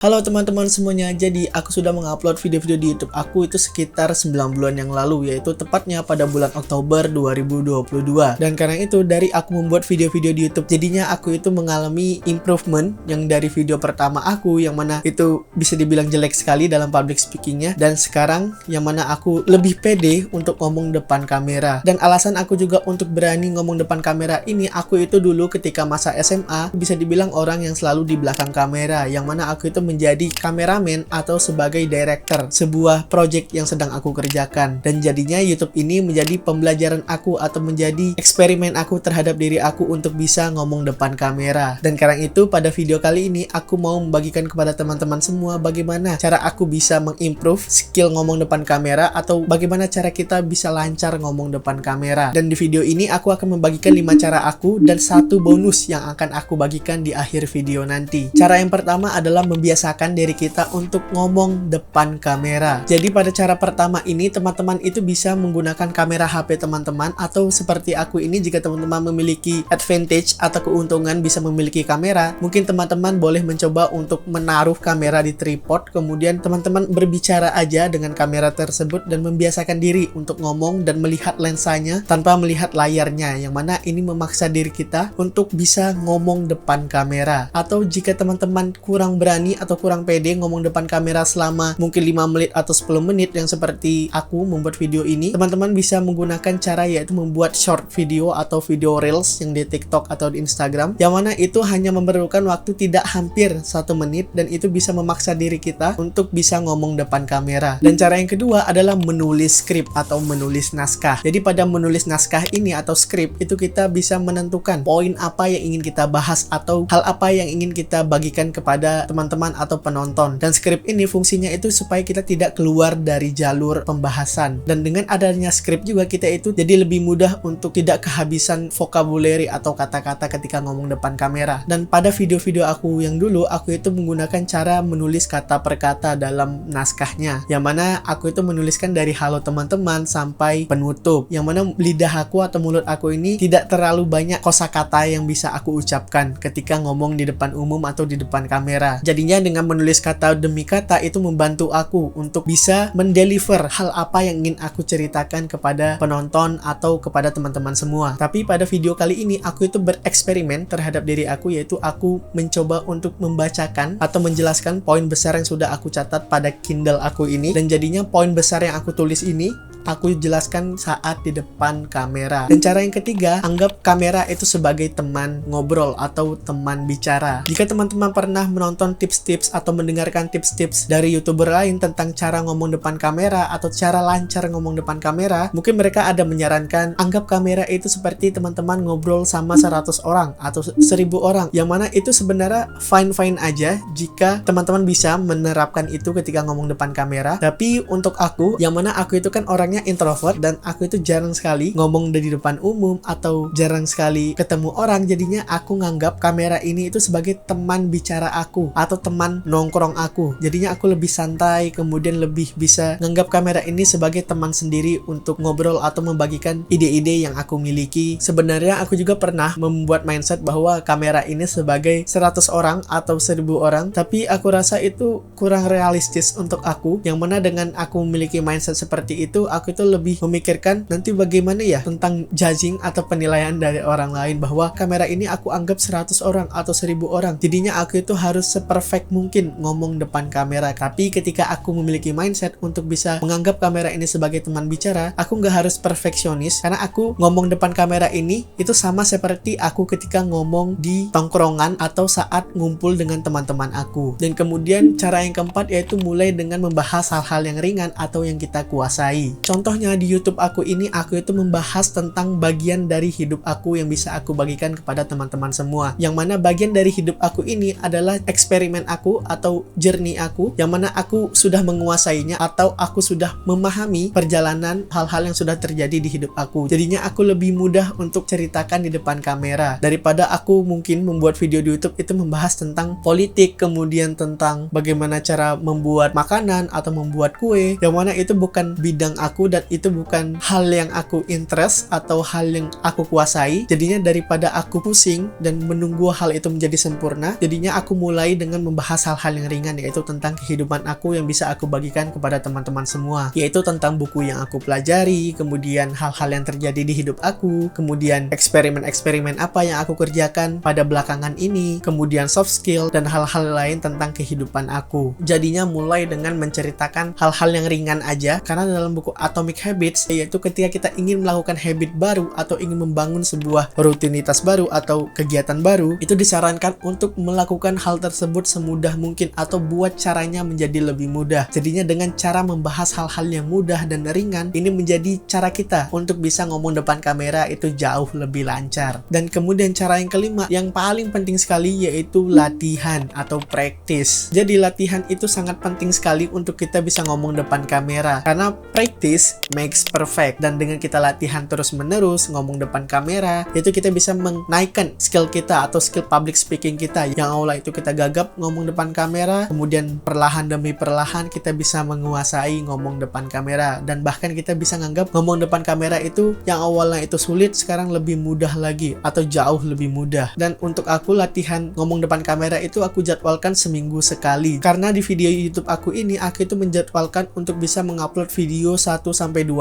Halo teman-teman semuanya, jadi aku sudah mengupload video-video di YouTube aku itu sekitar 9 bulan yang lalu, yaitu tepatnya pada bulan Oktober 2022. Dan karena itu dari aku membuat video-video di YouTube, jadinya aku itu mengalami improvement yang dari video pertama aku yang mana itu bisa dibilang jelek sekali dalam public speakingnya, dan sekarang yang mana aku lebih pede untuk ngomong depan kamera. Dan alasan aku juga untuk berani ngomong depan kamera ini, aku itu dulu ketika masa SMA bisa dibilang orang yang selalu di belakang kamera, yang mana aku itu menjadi kameramen atau sebagai director sebuah project yang sedang aku kerjakan. Dan jadinya YouTube ini menjadi pembelajaran aku atau menjadi eksperimen aku terhadap diri aku untuk bisa ngomong depan kamera. Dan karena itu pada video kali ini aku mau membagikan kepada teman-teman semua bagaimana cara aku bisa mengimprove skill ngomong depan kamera atau bagaimana cara kita bisa lancar ngomong depan kamera. Dan di video ini aku akan membagikan 5 cara aku dan 1 bonus yang akan aku bagikan di akhir video nanti. Cara yang pertama adalah membiasakan diri kita untuk ngomong depan kamera. Jadi pada cara pertama ini teman-teman itu bisa menggunakan kamera HP teman-teman, atau seperti aku ini jika teman-teman memiliki advantage atau keuntungan bisa memiliki kamera, mungkin teman-teman boleh mencoba untuk menaruh kamera di tripod, kemudian teman-teman berbicara aja dengan kamera tersebut dan membiasakan diri untuk ngomong dan melihat lensanya tanpa melihat layarnya, yang mana ini memaksa diri kita untuk bisa ngomong depan kamera. Atau jika teman-teman kurang berani atau kurang pede ngomong depan kamera selama mungkin 5 menit atau 10 menit yang seperti aku membuat video ini, teman-teman bisa menggunakan cara yaitu membuat short video atau video reels yang di TikTok atau di Instagram, yang mana itu hanya memerlukan waktu tidak hampir 1 menit dan itu bisa memaksa diri kita untuk bisa ngomong depan kamera. Dan cara yang kedua adalah menulis skrip atau menulis naskah. Jadi pada menulis naskah ini atau skrip itu kita bisa menentukan poin apa yang ingin kita bahas atau hal apa yang ingin kita bagikan kepada teman-teman atau penonton. Dan skrip ini fungsinya itu supaya kita tidak keluar dari jalur pembahasan. Dan dengan adanya skrip juga kita itu jadi lebih mudah untuk tidak kehabisan vocabulary atau kata-kata ketika ngomong depan kamera. Dan pada video-video aku yang dulu, aku itu menggunakan cara menulis kata per kata dalam naskahnya, yang mana aku itu menuliskan dari halo teman-teman sampai penutup, yang mana lidah aku atau mulut aku ini tidak terlalu banyak kosakata yang bisa aku ucapkan ketika ngomong di depan umum atau di depan kamera. Jadinya dengan menulis kata demi kata itu membantu aku untuk bisa mendeliver hal apa yang ingin aku ceritakan kepada penonton atau kepada teman-teman semua. Tapi pada video kali ini aku itu bereksperimen terhadap diri aku, yaitu aku mencoba untuk membacakan atau menjelaskan poin besar yang sudah aku catat pada Kindle aku ini, dan jadinya poin besar yang aku tulis ini aku jelaskan saat di depan kamera. Dan cara yang ketiga, anggap kamera itu sebagai teman ngobrol atau teman bicara. Jika teman-teman pernah menonton tips-tips atau mendengarkan tips-tips dari YouTuber lain tentang cara ngomong depan kamera atau cara lancar ngomong depan kamera, mungkin mereka ada menyarankan anggap kamera itu seperti teman-teman ngobrol sama 100 orang atau 1000 orang, yang mana itu sebenarnya fine-fine aja jika teman-teman bisa menerapkan itu ketika ngomong depan kamera. Tapi untuk aku, yang mana aku itu kan orangnya introvert dan aku itu jarang sekali ngomong di depan umum atau jarang sekali ketemu orang, jadinya aku nganggap kamera ini itu sebagai teman bicara aku atau teman nongkrong aku. Jadinya aku lebih santai, kemudian lebih bisa nganggap kamera ini sebagai teman sendiri untuk ngobrol atau membagikan ide-ide yang aku miliki. Sebenarnya aku juga pernah membuat mindset bahwa kamera ini sebagai 100 orang atau 1000 orang, tapi aku rasa itu kurang realistis untuk aku, yang mana dengan aku memiliki mindset seperti itu, aku itu lebih memikirkan nanti bagaimana ya tentang judging atau penilaian dari orang lain, bahwa kamera ini aku anggap 100 orang atau 1000 orang, jadinya aku itu harus seperfect mungkin ngomong depan kamera. Tapi ketika aku memiliki mindset untuk bisa menganggap kamera ini sebagai teman bicara, aku nggak harus perfeksionis, karena aku ngomong depan kamera ini itu sama seperti aku ketika ngomong di tongkrongan atau saat ngumpul dengan teman-teman aku. Dan kemudian cara yang keempat yaitu mulai dengan membahas hal-hal yang ringan atau yang kita kuasai. Contohnya di YouTube aku ini, aku itu membahas tentang bagian dari hidup aku yang bisa aku bagikan kepada teman-teman semua. Yang mana bagian dari hidup aku ini adalah eksperimen aku atau journey aku, yang mana aku sudah menguasainya atau aku sudah memahami perjalanan hal-hal yang sudah terjadi di hidup aku. Jadinya aku lebih mudah untuk ceritakan di depan kamera daripada aku mungkin membuat video di YouTube itu membahas tentang politik, kemudian tentang bagaimana cara membuat makanan atau membuat kue, yang mana itu bukan bidang aku aku dan itu bukan hal yang aku interest atau hal yang aku kuasai. Jadinya daripada aku pusing dan menunggu hal itu menjadi sempurna, jadinya aku mulai dengan membahas hal-hal yang ringan, yaitu tentang kehidupan aku yang bisa aku bagikan kepada teman-teman semua, yaitu tentang buku yang aku pelajari, kemudian hal-hal yang terjadi di hidup aku, kemudian eksperimen-eksperimen apa yang aku kerjakan pada belakangan ini, kemudian soft skill dan hal-hal lain tentang kehidupan aku. Jadinya mulai dengan menceritakan hal-hal yang ringan aja, karena dalam buku Atomic Habits, yaitu ketika kita ingin melakukan habit baru atau ingin membangun sebuah rutinitas baru atau kegiatan baru, itu disarankan untuk melakukan hal tersebut semudah mungkin atau buat caranya menjadi lebih mudah. Jadinya dengan cara membahas hal-hal yang mudah dan ringan, ini menjadi cara kita untuk bisa ngomong depan kamera itu jauh lebih lancar. Dan kemudian cara yang kelima, yang paling penting sekali, yaitu latihan atau practice. Jadi latihan itu sangat penting sekali untuk kita bisa ngomong depan kamera, karena practice makes perfect. Dan dengan kita latihan terus-menerus ngomong depan kamera, itu kita bisa menaikkan skill kita atau skill public speaking kita. Yang awalnya itu kita gagap ngomong depan kamera, kemudian perlahan demi perlahan kita bisa menguasai ngomong depan kamera, dan bahkan kita bisa nganggap ngomong depan kamera itu yang awalnya itu sulit, sekarang lebih mudah lagi atau jauh lebih mudah. Dan untuk aku latihan ngomong depan kamera itu aku jadwalkan seminggu sekali, karena di video YouTube aku ini aku itu menjadwalkan untuk bisa mengupload video 1-2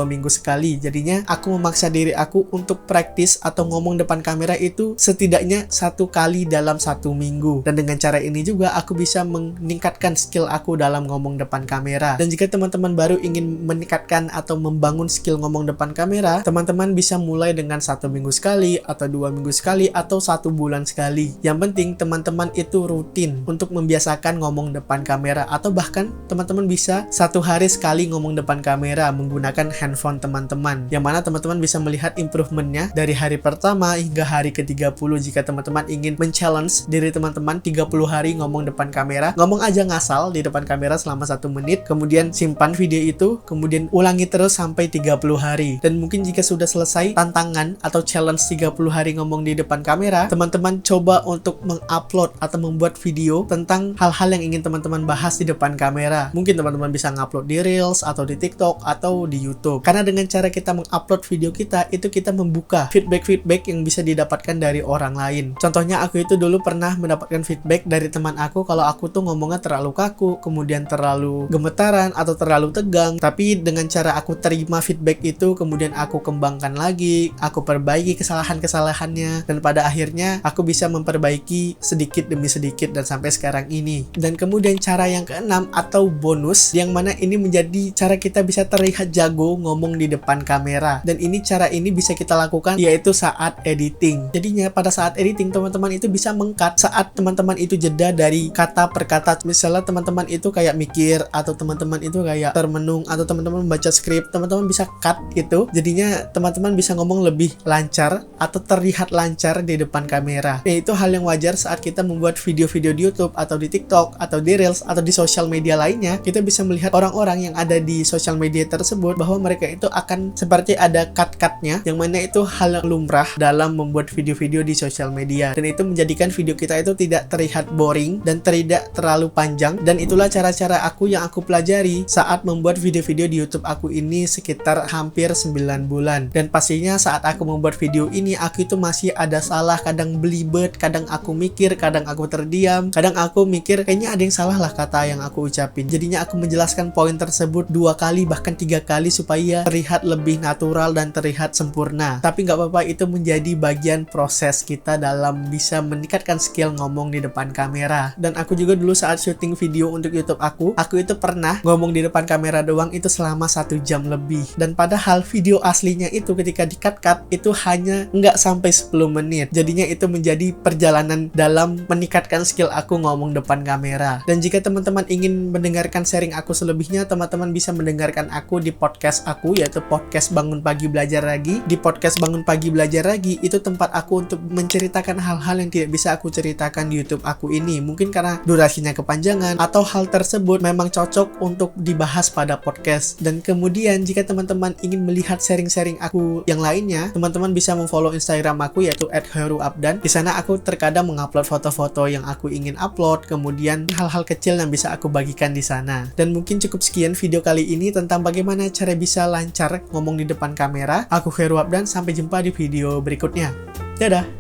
minggu sekali. Jadinya aku memaksa diri aku untuk praktis atau ngomong depan kamera itu setidaknya 1 kali dalam 1 minggu. Dan dengan cara ini juga aku bisa meningkatkan skill aku dalam ngomong depan kamera. Dan jika teman-teman baru ingin meningkatkan atau membangun skill ngomong depan kamera, teman-teman bisa mulai dengan 1 minggu sekali atau 2 minggu sekali atau 1 bulan sekali. Yang penting teman-teman itu rutin untuk membiasakan ngomong depan kamera, atau bahkan teman-teman bisa 1 hari sekali ngomong depan kamera menggunakan handphone teman-teman, yang mana teman-teman bisa melihat improvementnya dari hari pertama hingga hari ke-30. Jika teman-teman ingin men-challenge diri teman-teman 30 hari ngomong depan kamera, ngomong aja ngasal di depan kamera selama 1 menit, kemudian simpan video itu, kemudian ulangi terus sampai 30 hari. Dan mungkin jika sudah selesai tantangan atau challenge 30 hari ngomong di depan kamera, teman-teman coba untuk mengupload atau membuat video tentang hal-hal yang ingin teman-teman bahas di depan kamera. Mungkin teman-teman bisa ngupload di Reels atau di TikTok atau di YouTube. Karena dengan cara kita mengupload video kita, itu kita membuka feedback-feedback yang bisa didapatkan dari orang lain. Contohnya aku itu dulu pernah mendapatkan feedback dari teman aku kalau aku tuh ngomongnya terlalu kaku, kemudian terlalu gemetaran atau terlalu tegang. Tapi dengan cara aku terima feedback itu, kemudian aku kembangkan lagi, aku perbaiki kesalahan-kesalahannya, dan pada akhirnya aku bisa memperbaiki sedikit demi sedikit dan sampai sekarang ini. Dan kemudian cara yang keenam atau bonus, yang mana ini menjadi cara kita bisa terlihat jago ngomong di depan kamera. Dan ini cara ini bisa kita lakukan yaitu saat editing. Jadinya pada saat editing teman-teman itu bisa meng-cut saat teman-teman itu jeda dari kata per kata. Misalnya teman-teman itu kayak mikir, atau teman-teman itu kayak termenung, atau teman-teman membaca skrip, teman-teman bisa cut itu. Jadinya teman-teman bisa ngomong lebih lancar atau terlihat lancar di depan kamera. Itu hal yang wajar saat kita membuat video-video di YouTube atau di TikTok atau di Reels atau di sosial media lainnya. Kita bisa melihat orang-orang yang ada di sosial media tersebut bahwa mereka itu akan seperti ada cut-cutnya, yang mana itu hal yang lumrah dalam membuat video-video di sosial media. Dan itu menjadikan video kita itu tidak terlihat boring dan tidak terlalu panjang. Dan itulah cara-cara aku yang aku pelajari saat membuat video-video di YouTube aku ini sekitar hampir 9 bulan. Dan pastinya saat aku membuat video ini, aku itu masih ada salah, kadang belibet, kadang aku mikir, kadang aku terdiam, kadang aku mikir kayaknya ada yang salah lah kata yang aku ucapin. Jadinya aku menjelaskan poin tersebut 2 kali bahkan 3 kali supaya terlihat lebih natural dan terlihat sempurna. Tapi nggak apa-apa, itu menjadi bagian proses kita dalam bisa meningkatkan skill ngomong di depan kamera. Dan aku juga dulu saat syuting video untuk YouTube aku itu pernah ngomong di depan kamera doang itu selama 1 jam lebih. Dan padahal video aslinya itu ketika di-cut itu hanya nggak sampai 10 menit. Jadinya itu menjadi perjalanan dalam meningkatkan skill aku ngomong depan kamera. Dan jika teman-teman ingin mendengarkan sharing aku selebihnya, teman-teman bisa mendengarkan aku di podcast aku, yaitu podcast Bangun Pagi Belajar Lagi. Di podcast Bangun Pagi Belajar Lagi itu tempat aku untuk menceritakan hal-hal yang tidak bisa aku ceritakan di YouTube aku ini. Mungkin karena durasinya kepanjangan atau hal tersebut memang cocok untuk dibahas pada podcast. Dan kemudian jika teman-teman ingin melihat sharing-sharing aku yang lainnya, teman-teman bisa memfollow Instagram aku yaitu @heruabdan. Di sana aku terkadang mengupload foto-foto yang aku ingin upload, kemudian hal-hal kecil yang bisa aku bagikan di sana. Dan mungkin cukup sekian video kali ini tentang bagaimana gimana cara bisa lancar ngomong di depan kamera. Aku Heru Abdan, sampai jumpa di video berikutnya. Dadah!